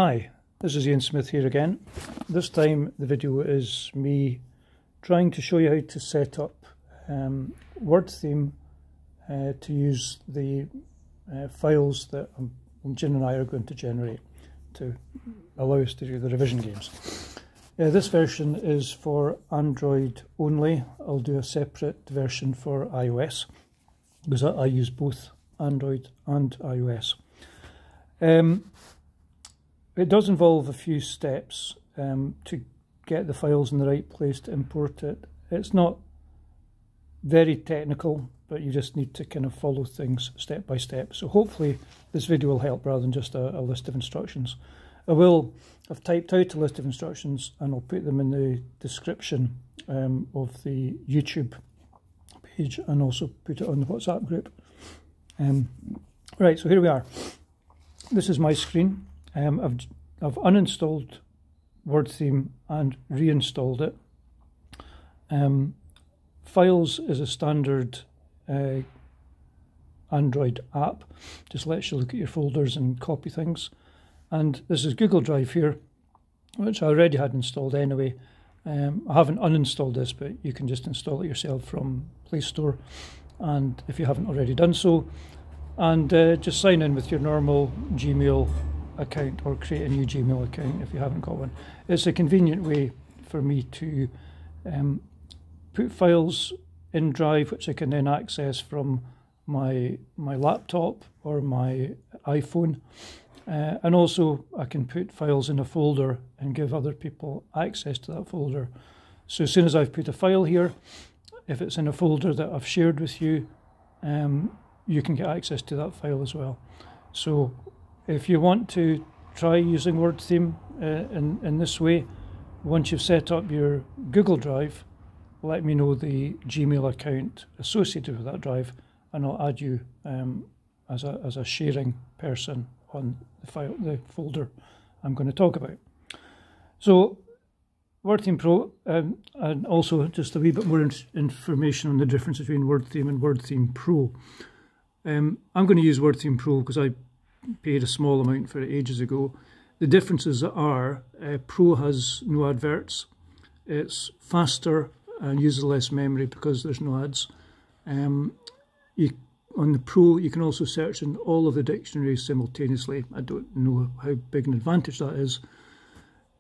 Hi, this is Ian Smith here again. This time the video is me trying to show you how to set up Wordtheme to use the files that Jen and I are going to generate to allow us to do the revision games. This version is for Android only. I'll do a separate version for iOS because I use both Android and iOS. It does involve a few steps to get the files in the right place to import it. It's not very technical, but you just need to kind of follow things step by step. So hopefully this video will help rather than just a list of instructions. I've typed out a list of instructions and I'll put them in the description of the YouTube page and also put it on the WhatsApp group. Right, so here we are. This is my screen. I've uninstalled Wordtheme and reinstalled it. Files is a standard Android app, just lets you look at your folders and copy things. And this is Google Drive here, which I already had installed anyway. I haven't uninstalled this, but you can just install it yourself from Play Store, and if you haven't already done so, and just sign in with your normal Gmail account or create a new Gmail account if you haven't got one. It's a convenient way for me to put files in Drive which I can then access from my laptop or my iPhone, and also I can put files in a folder and give other people access to that folder. So as soon as I've put a file here, if it's in a folder that I've shared with you, you can get access to that file as well. So if you want to try using Wordtheme in this way, once you've set up your Google Drive, let me know the Gmail account associated with that drive, and I'll add you as a sharing person on the folder I'm going to talk about. So Wordtheme Pro, and also just a wee bit more information on the difference between Wordtheme and Wordtheme Pro. I'm going to use Wordtheme Pro because I paid a small amount for it ages ago. The differences are Pro has no adverts, it's faster and uses less memory because there's no ads. On the Pro you can also search in all of the dictionaries simultaneously. I don't know how big an advantage that is,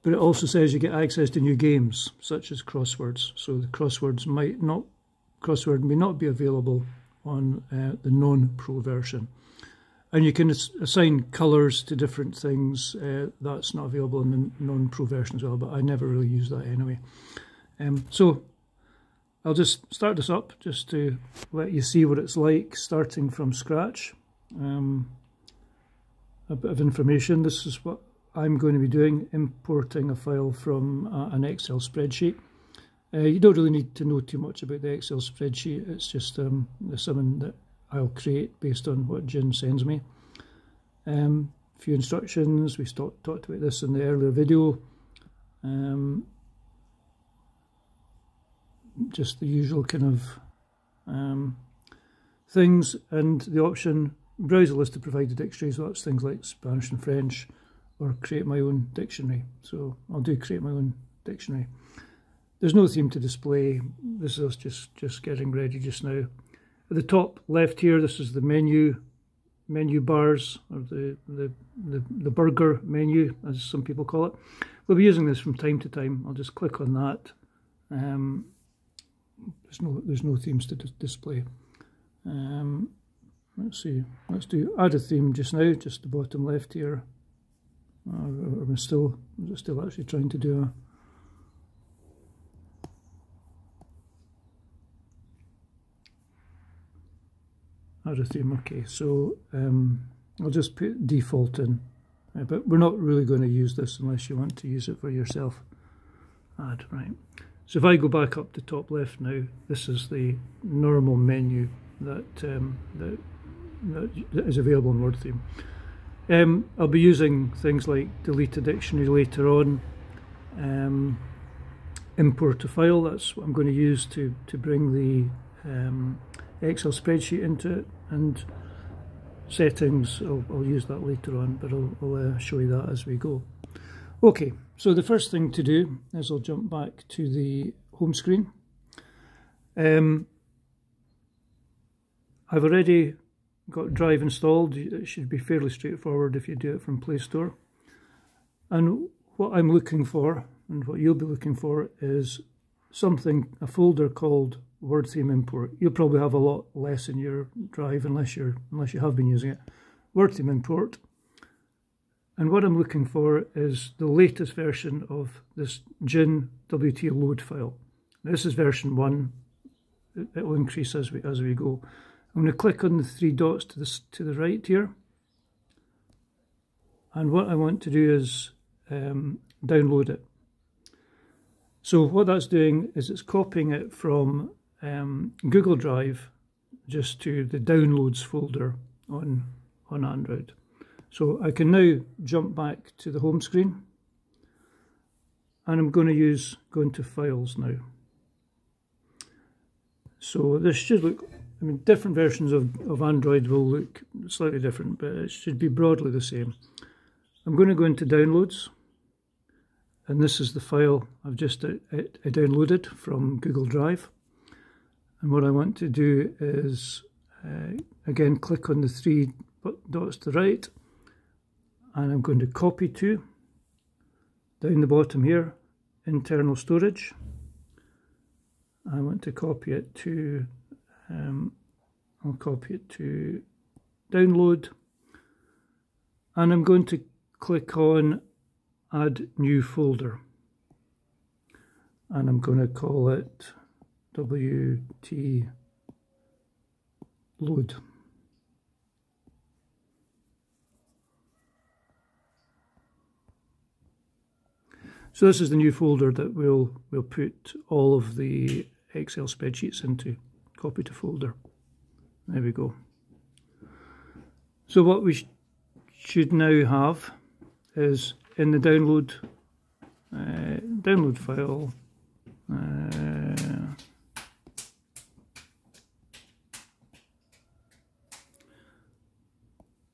but it also says you get access to new games such as crosswords. So the crossword may not be available on the non-Pro version. And you can assign colours to different things. That's not available in the non-Pro version as well, but I never really use that anyway. So I'll just start this up just to let you see what it's like starting from scratch. A bit of information. This is what I'm going to be doing, importing a file from an Excel spreadsheet. You don't really need to know too much about the Excel spreadsheet. It's just something that I'll create based on what Jen sends me. A few instructions. We talked about this in the earlier video. Just the usual kind of things, and the option browse a list of provided dictionaries. So that's things like Spanish and French, or create my own dictionary. So I'll do create my own dictionary. There's no theme to display. This is just getting ready just now. At the top left here, this is the menu bars, or the burger menu, as some people call it. We'll be using this from time to time. I'll just click on that. There's no themes to display. Let's see. Let's do add a theme just now. Just the bottom left here. I'm still actually trying to do a. Add a theme. Okay, so I'll just put default in, but we're not really going to use this unless you want to use it for yourself. Add, right. So if I go back up to top left now, this is the normal menu that is available in Wordtheme. I'll be using things like delete a dictionary later on, import a file. That's what I'm going to use to bring the Excel spreadsheet into it, and settings, I'll use that later on, but I'll show you that as we go. Okay, so the first thing to do is I'll jump back to the home screen. I've already got Drive installed. It should be fairly straightforward if you do it from Play Store. And what I'm looking for, and what you'll be looking for, is a folder called Wordtheme Import. You'll probably have a lot less in your Drive unless you have been using it. Wordtheme Import. And what I'm looking for is the latest version of this gin WT load file. This is version 1. It will increase as we go. I'm going to click on the 3 dots to the right here. And what I want to do is download it. So what that's doing is it's copying it from Google Drive just to the downloads folder on Android. So I can now jump back to the home screen, and I'm going to go into Files now. So this should look, I mean, different versions of Android will look slightly different, but it should be broadly the same. I'm going to go into Downloads, and this is the file I've just downloaded from Google Drive. And what I want to do is, again, click on the 3 dots to the right, and I'm going to copy to, down the bottom here, internal storage. I want to copy it to, I'll copy it to download, and I'm going to click on add new folder, and I'm going to call it WT load. So this is the new folder that we'll put all of the Excel spreadsheets into. Copy to folder. There we go. So what we should now have is in the download file.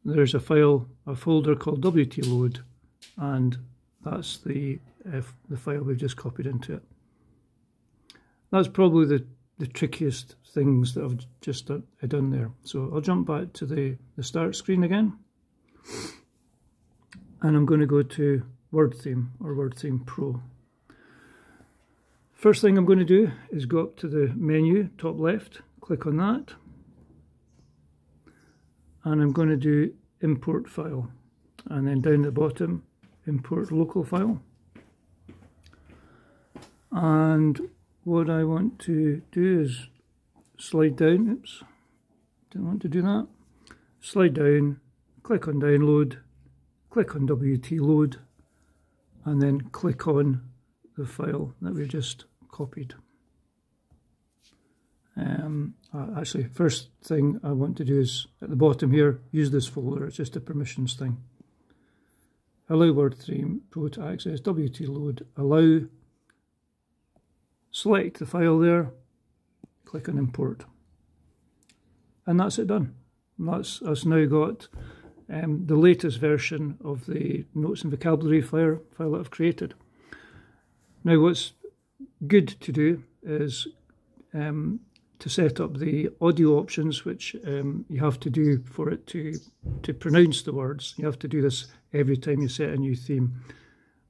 There's a folder called WT load, and that's the file we've just copied into it. That's probably the trickiest things that I've just done there. So I'll jump back to the start screen again, and I'm going to go to Wordtheme or Wordtheme Pro. First thing I'm going to do is go up to the menu, top left, click on that, and I'm going to do Import File, and then down at the bottom, Import Local File. And what I want to do is slide down, oops, didn't want to do that, slide down, click on Download, click on WT Load, and then click on the file that we just copied. Actually, first thing I want to do is, at the bottom here, use this folder. It's just a permissions thing. Allow Wordtheme Pro to access WT Load, allow, select the file there, click on Import. And that's it done. That's now got the latest version of the notes and vocabulary file that I've created. Now what's good to do is to set up the audio options, which you have to do for it to pronounce the words. You have to do this every time you set a new theme.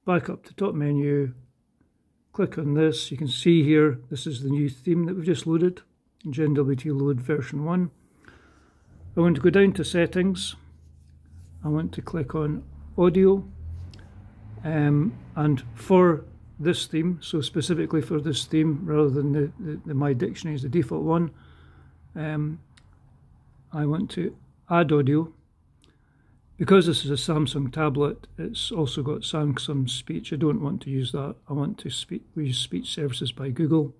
Back up to top menu, click on this. You can see here, this is the new theme that we've just loaded, Gin WT Load version 1. I want to go down to settings. I want to click on audio, and for this theme, so specifically for this theme rather than the My Dictionaries, the default one, I want to add audio. Because this is a Samsung tablet, it's also got Samsung Speech. I don't want to use that. I want to use speech services by Google.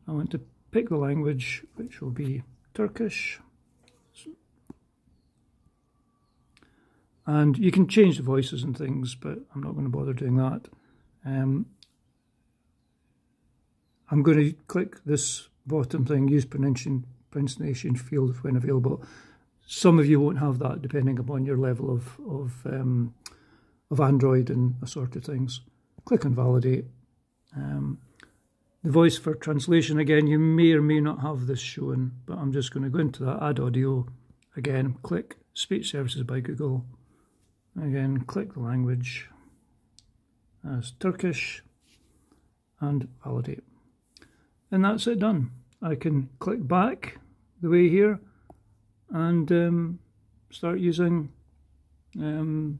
I want to pick the language, which will be Turkish. And you can change the voices and things, but I'm not going to bother doing that. I'm going to click this bottom thing, use pronunciation field when available. Some of you won't have that depending upon your level of Android and assorted things. Click on validate. The voice for translation, again, you may or may not have this shown, but I'm just going to go into that, add audio. Again, click speech services by Google. Again, click the language as Turkish and validate. And that's it done. I can click back the way here and start using the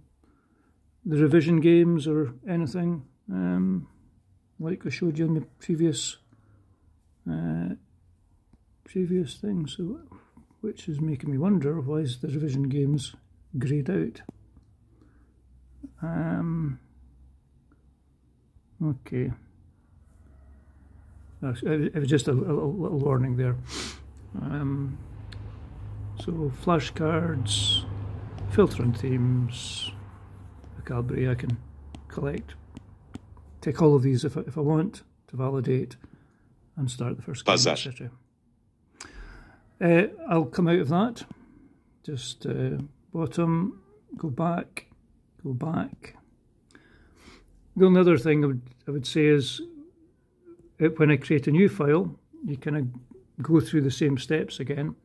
revision games or anything like I showed you in the previous thing. So, which is making me wonder, why is the revision games greyed out? Okay. It was just a little warning there. So flashcards, filtering themes, vocabulary I can collect. Take all of these if I want to validate and start the first game, etc. I'll come out of that. Just bottom, go back, go back. The only other thing I would say is when I create a new file, you kind of go through the same steps again.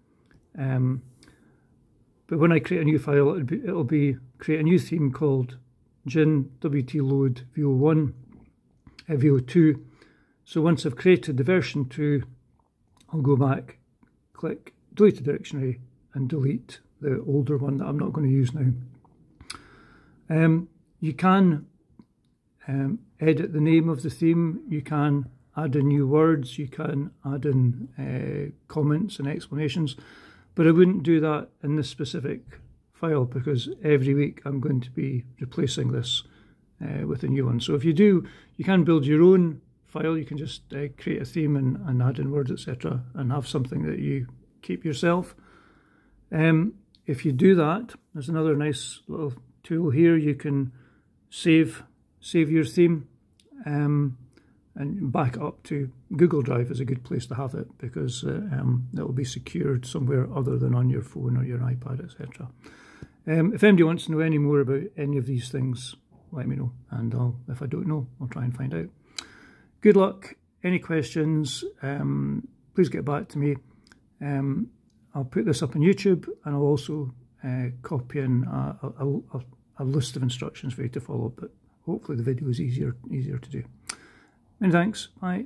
But when I create a new file, it'll be create a new theme called gin wt load vo1 vo2. So once I've created the version 2, I'll go back, click delete the dictionary, and delete the older one that I'm not going to use now. You can edit the name of the theme. You can add in new words. You can add in comments and explanations. But I wouldn't do that in this specific file because every week I'm going to be replacing this with a new one. So if you do, you can build your own file. You can just create a theme and add in words, etc., and have something that you keep yourself. If you do that, there's another nice little tool here. You can save your theme and back it up to Google Drive is a good place to have it because it will be secured somewhere other than on your phone or your iPad, etc. If anybody wants to know any more about any of these things, let me know, and if I don't know, I'll try and find out. Good luck. Any questions, please get back to me. I'll put this up on YouTube, and I'll also copy in a list of instructions for you to follow, but hopefully the video is easier to do. Many thanks. Bye.